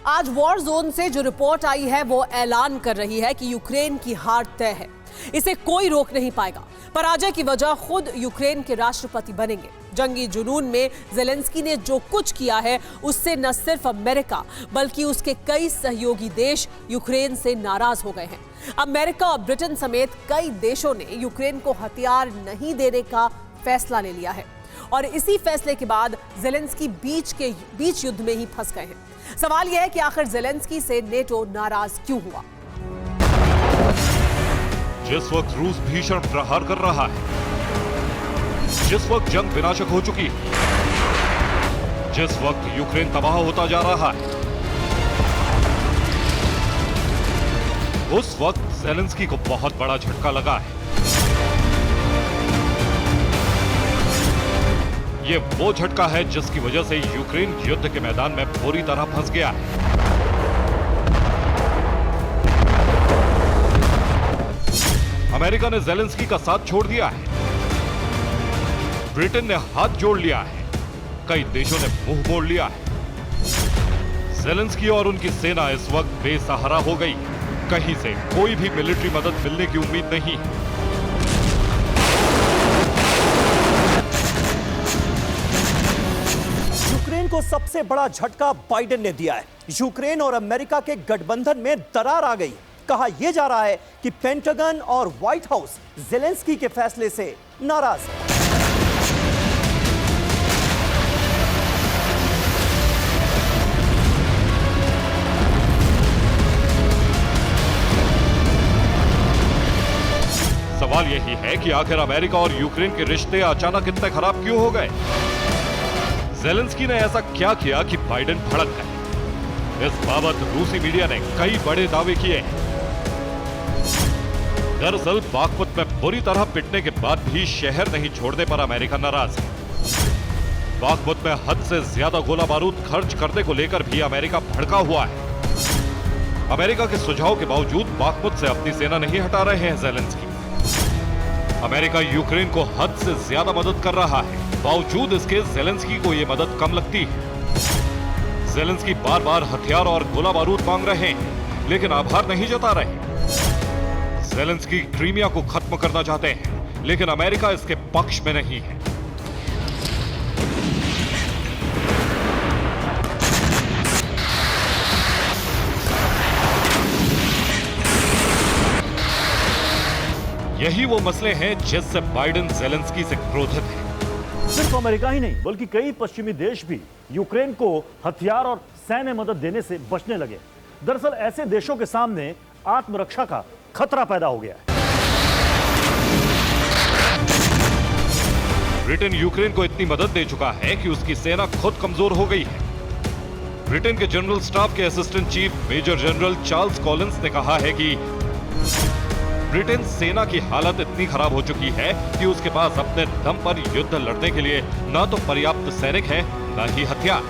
आज war zone से जो रिपोर्ट आई है वो ऐलान कर रही है कि यूक्रेन की हार तय है। इसे कोई रोक नहीं पाएगा। पराजय की वजह खुद यूक्रेन के राष्ट्रपति बनेंगे। जंगी जुनून में ज़ेलेंस्की ने जो कुछ किया है उससे न सिर्फ अमेरिका बल्कि उसके कई सहयोगी देश यूक्रेन से नाराज हो गए हैं। अमेरिका और ब्रिटेन समेत कई देशों ने यूक्रेन को हथियार नहीं देने का फैसला ले लिया है और इसी फैसले के बाद ज़ेलेंस्की बीच युद्ध में ही फंस गए हैं। सवाल यह है कि आखिर ज़ेलेंस्की से नेटो नाराज क्यों हुआ? जिस वक्त रूस भीषण प्रहार कर रहा है, जिस वक्त जंग विनाशक हो चुकी है, जिस वक्त यूक्रेन तबाह होता जा रहा है, उस वक्त ज़ेलेंस्की को बहुत बड़ा झटका लगा है। ये वो झटका है जिसकी वजह से यूक्रेन युद्ध के मैदान में पूरी तरह फंस गया है। अमेरिका ने ज़ेलेंस्की का साथ छोड़ दिया है, ब्रिटेन ने हाथ जोड़ लिया है, कई देशों ने मुंह मोड़ लिया है। ज़ेलेंस्की और उनकी सेना इस वक्त बेसहारा हो गई। कहीं से कोई भी मिलिट्री मदद मिलने की उम्मीद नहीं है। यूक्रेन को सबसे बड़ा झटका बाइडेन ने दिया है। यूक्रेन और अमेरिका के गठबंधन में दरार आ गई। कहा यह जा रहा है कि पेंटागन और व्हाइट हाउस ज़ेलेंस्की के फैसले से नाराज है। सवाल यही है कि आखिर अमेरिका और यूक्रेन के रिश्ते अचानक इतने खराब क्यों हो गए? ज़ेलेंस्की ने ऐसा क्या किया कि बाइडेन भड़क गए? इस बाबत रूसी मीडिया ने कई बड़े दावे किए हैं। दरअसल बाखमुत में बुरी तरह पिटने के बाद भी शहर नहीं छोड़ने पर अमेरिका नाराज है। बाखमुत में हद से ज्यादा गोला बारूद खर्च करने को लेकर भी अमेरिका भड़का हुआ है। अमेरिका के सुझाव के बावजूद बाखमुत से अपनी सेना नहीं हटा रहे हैं ज़ेलेंस्की। अमेरिका यूक्रेन को हद से ज्यादा मदद कर रहा है, बावजूद इसके ज़ेलेंस्की को यह मदद कम लगती है। ज़ेलेंस्की बार बार हथियार और गोला बारूद मांग रहे हैं, लेकिन आभार नहीं जता रहे। ज़ेलेंस्की क्रीमिया को खत्म करना चाहते हैं, लेकिन अमेरिका इसके पक्ष में नहीं है। यही वो मसले हैं जिससे बाइडेन ज़ेलेंस्की से क्रोधित है। सिर्फ अमेरिका ही नहीं बल्कि कई पश्चिमी देश भी यूक्रेन को हथियार और सैन्य मदद देने से बचने लगे। दरअसल ऐसे देशों के सामने आत्मरक्षा का खतरा पैदा हो गया है। ब्रिटेन यूक्रेन को इतनी मदद दे चुका है कि उसकी सेना खुद कमजोर हो गई है। ब्रिटेन के जनरल स्टाफ के assistant chief major general Charles Collins ने कहा है कि ब्रिटेन सेना की हालत इतनी खराब हो चुकी है कि उसके पास अपने दम पर युद्ध लड़ने के लिए न तो पर्याप्त सैनिक हैं, न ही हथियार।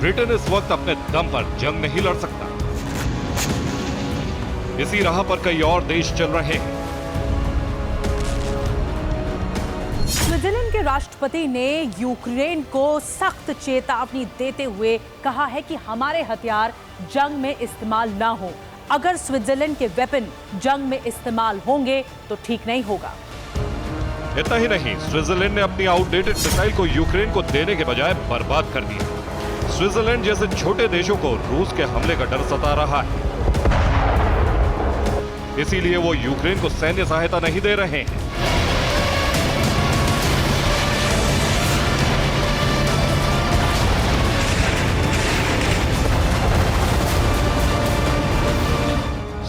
ब्रिटेन इस वक्त अपने दम पर जंग नहीं लड़ सकता। इसी राह पर कई और देश चल रहे हैं। स्विट्जरलैंड के राष्ट्रपति ने यूक्रेन को सख्त चेतावनी देते हुए कहा है कि हमारे हथियार जंग में इस्तेमाल ना हो। अगर स्विट्जरलैंड के वेपन जंग में इस्तेमाल होंगे तो ठीक नहीं होगा। इतना ही नहीं, स्विट्जरलैंड ने अपनी आउटडेटेड मिसाइल को यूक्रेन को देने के बजाय बर्बाद कर दिया। स्विट्जरलैंड जैसे छोटे देशों को रूस के हमले का डर सता रहा है, इसीलिए वो यूक्रेन को सैन्य सहायता नहीं दे रहे हैं।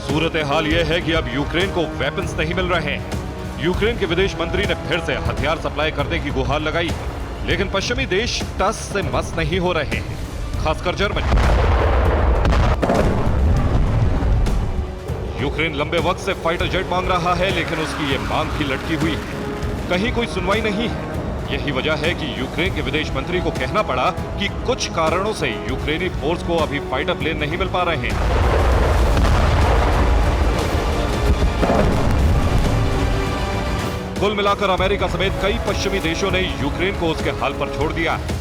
सूरत हाल यह है कि अब यूक्रेन को वेपन्स नहीं मिल रहे हैं। यूक्रेन के विदेश मंत्री ने फिर से हथियार सप्लाई करने की गुहार लगाई है, लेकिन पश्चिमी देश टस से मस नहीं हो रहे हैं, खासकर जर्मनी। यूक्रेन लंबे वक्त से फाइटर जेट मांग रहा है, लेकिन उसकी ये मांग भी लटकी हुई है। कहीं कोई सुनवाई नहीं है। यही वजह है कि यूक्रेन के विदेश मंत्री को कहना पड़ा कि कुछ कारणों से यूक्रेनी फोर्स को अभी फाइटर प्लेन नहीं मिल पा रहे हैं। कुल मिलाकर अमेरिका समेत कई पश्चिमी देशों ने यूक्रेन को उसके हाल पर छोड़ दिया है।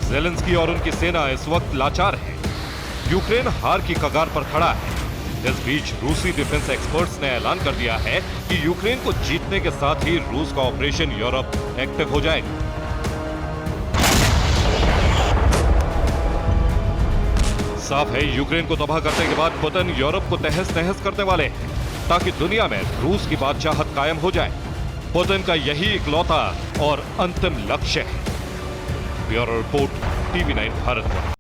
ज़ेलेंस्की और उनकी सेना इस वक्त लाचार है। यूक्रेन हार की कगार पर खड़ा है। इस बीच रूसी डिफेंस एक्सपर्ट्स ने ऐलान कर दिया है कि यूक्रेन को जीतने के साथ ही रूस का ऑपरेशन यूरोप एक्टिव हो जाएगा। साफ है, यूक्रेन को तबाह करने के बाद पुतिन यूरोप को तहस नहस करने वाले हैं, ताकि दुनिया में रूस की बादशाहत कायम हो जाए। पुतिन का यही इकलौता और अंतिम लक्ष्य है। Bureau report, TV9 Bharat.